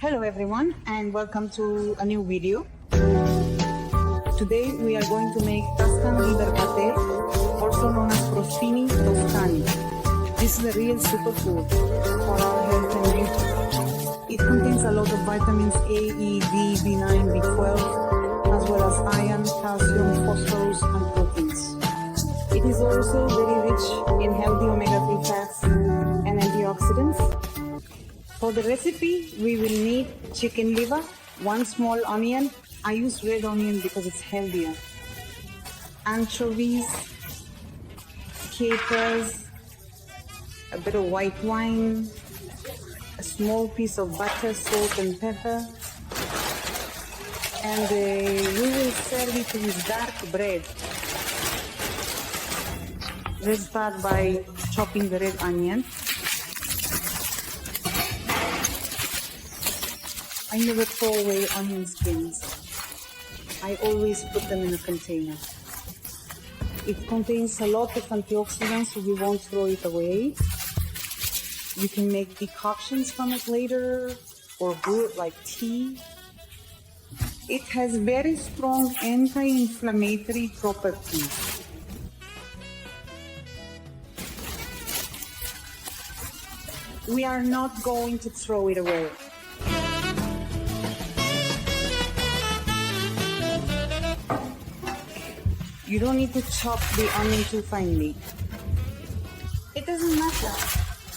Hello everyone and welcome to a new video. Today we are going to make Tuscan liver pate, also known as Crostini Toscani. This is a real superfood for our health and beauty. It contains a lot of vitamins A, E, D, B9, B12, as well as iron, calcium, phosphorus and proteins. It is also very rich in healthy omega-3 fats and antioxidants. For the recipe, we will need chicken liver, 1 small onion. I use red onion because it's healthier. Anchovies, capers, a bit of white wine, a small piece of butter, salt and pepper. And we will serve it with dark bread. Let's start by chopping the red onion. I never throw away onion skins. I always put them in a container. It contains a lot of antioxidants, so we won't throw it away. You can make decoctions from it later or brew it like tea. It has very strong anti-inflammatory properties. We are not going to throw it away. You don't need to chop the onion too finely. It doesn't matter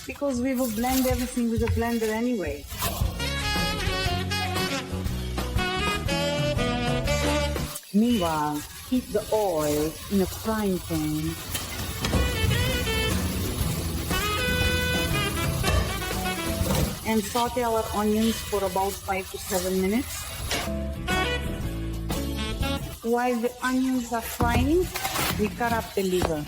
because we will blend everything with a blender anyway. Meanwhile, heat the oil in a frying pan. And saute our onions for about 5 to 7 minutes. While the onions are frying, we cut up the liver.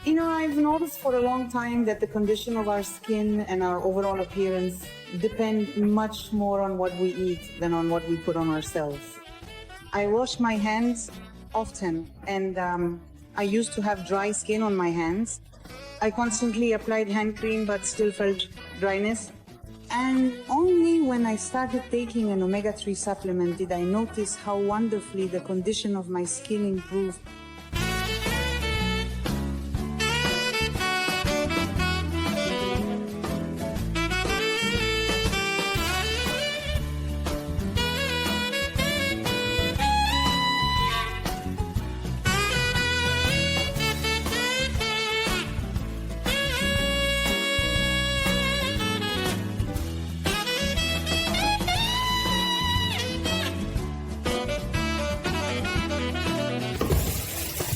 You know, I've noticed for a long time that the condition of our skin and our overall appearance depend much more on what we eat than on what we put on ourselves. I wash my hands often, and I used to have dry skin on my hands. I constantly applied hand cream but still felt dryness. And only when I started taking an omega-3 supplement did I notice how wonderfully the condition of my skin improved.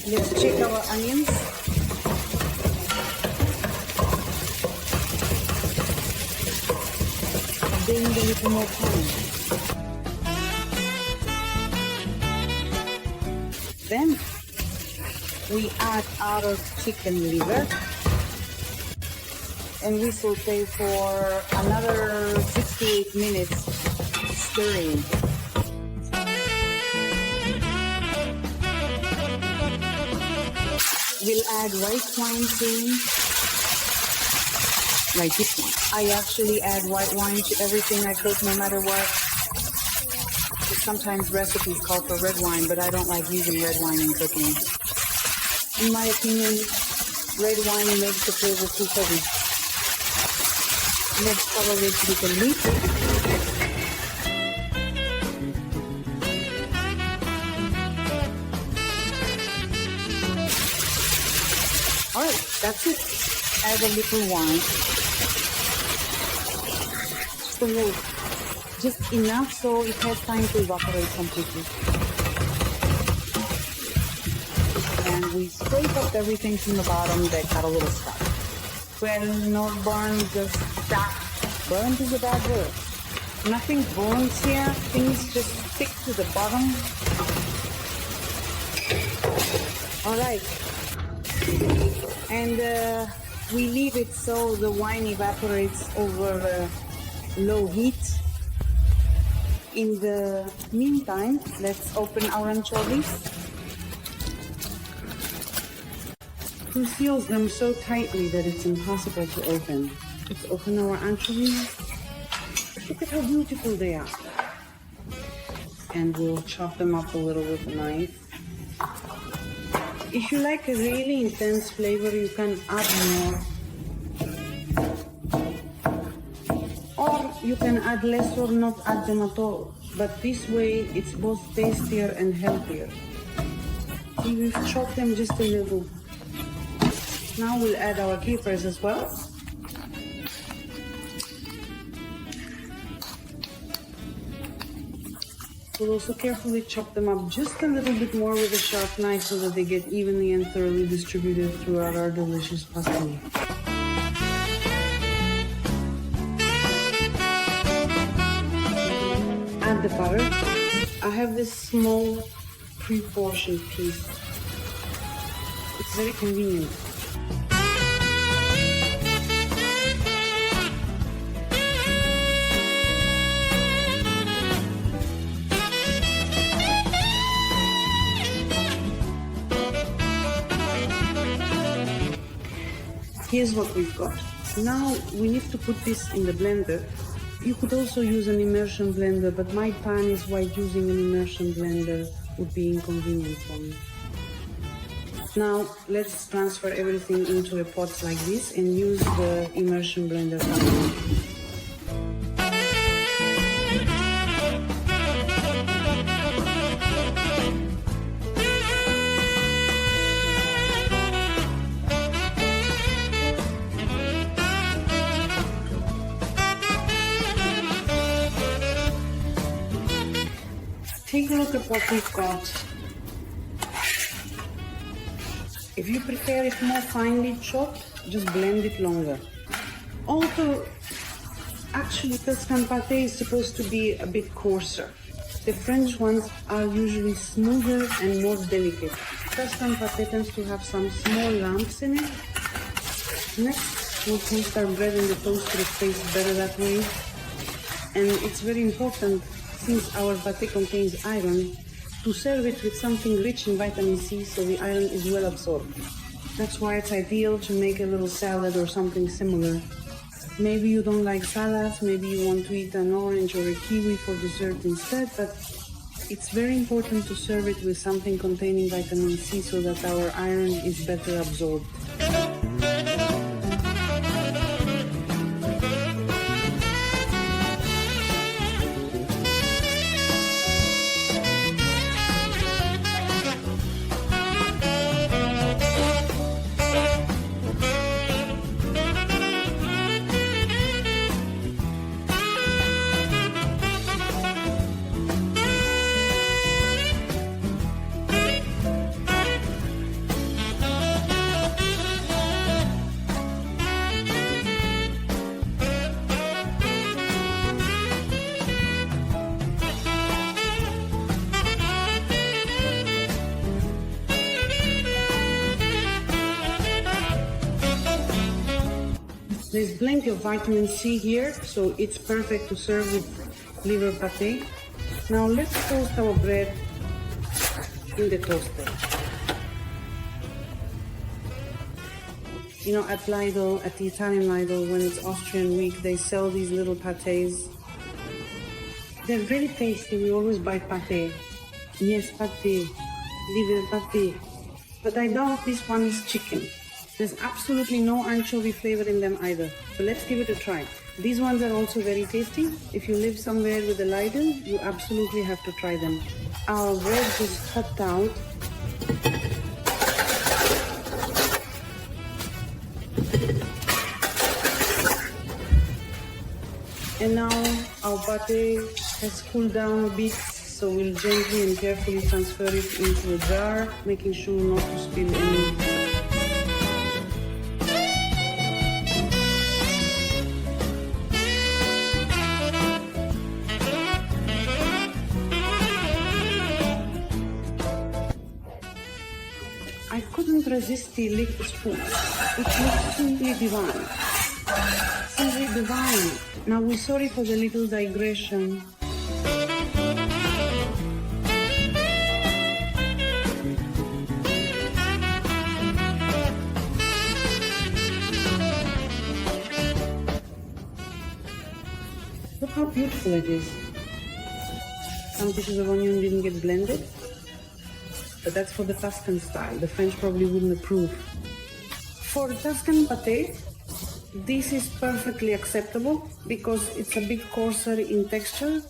Let's check our onions. They need a little more time. Then we add our chicken liver and we saute for another 6 to 8 minutes, stirring. We'll add white wine soon, like this one. I actually add white wine to everything I cook, no matter what. Sometimes recipes call for red wine, but I don't like using red wine in cooking. In my opinion, red wine makes the flavor too heavy. Let's cover it with the meat. Alright, that's it. Add a little wine. Just enough so it has time to evaporate completely. And we scrape up everything from the bottom that got a little stuck. Well, not burned, just stuck. Burned is a bad word. Nothing burns here. Things just stick to the bottom. Alright. And we leave it so the wine evaporates over low heat. In the meantime, let's open our anchovies. Who seals them so tightly that it's impossible to open. Let's open our anchovies. Look at how beautiful they are. And we'll chop them up a little with a knife. If you like a really intense flavor, you can add more. Or you can add less or not add them at all. But this way, it's both tastier and healthier. See, we've chopped them just a little. Now we'll add our capers as well. We'll also carefully chop them up just a little bit more with a sharp knife so that they get evenly and thoroughly distributed throughout our delicious pasta. Add the butter. I have this small pre-portioned piece. It's very convenient. Here's what we've got. Now we need to put this in the blender. You could also use an immersion blender, but my plan is why using an immersion blender would be inconvenient for me. Now let's transfer everything into a pot like this and use the immersion blender. Take a look at what we've got. If you prefer it more finely chopped, just blend it longer. Although, actually Tuscan pâté is supposed to be a bit coarser. The French ones are usually smoother and more delicate. Tuscan pâté tends to have some small lumps in it. Next, we'll toast our bread in the toaster. It tastes better that way. And it's very important, since our pâté contains iron, to serve it with something rich in vitamin C so the iron is well absorbed. That's why it's ideal to make a little salad or something similar. Maybe you don't like salads, maybe you want to eat an orange or a kiwi for dessert instead, but it's very important to serve it with something containing vitamin C so that our iron is better absorbed. There's plenty of vitamin C here, so it's perfect to serve with liver pâté. Now let's toast our bread in the toaster. You know, at Lidl, at the Italian Lidl, when it's Austrian week, they sell these little pâtés. They're very tasty. We always buy pâté. Yes, pâté, liver pâté. But I doubt this one is chicken. There's absolutely no anchovy flavor in them either. So let's give it a try. These ones are also very tasty. If you live somewhere with a Lidl, you absolutely have to try them. Our bread just popped out. And now our pâté has cooled down a bit, so we'll gently and carefully transfer it into a jar, making sure not to spill any. I couldn't resist the licked spoon. It looks simply divine. Simply divine. Now we're sorry for the little digression. Look how beautiful it is. Some pieces of onion didn't get blended, but that's for the Tuscan style. The French probably wouldn't approve. For Tuscan pâté, this is perfectly acceptable because it's a bit coarser in texture.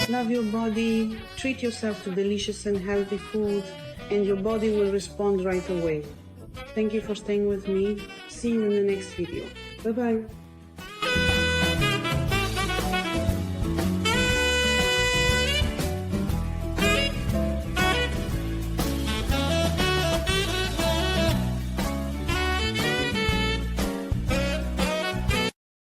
Love your body, treat yourself to delicious and healthy food, and your body will respond right away. Thank you for staying with me. See you in the next video. Bye-bye.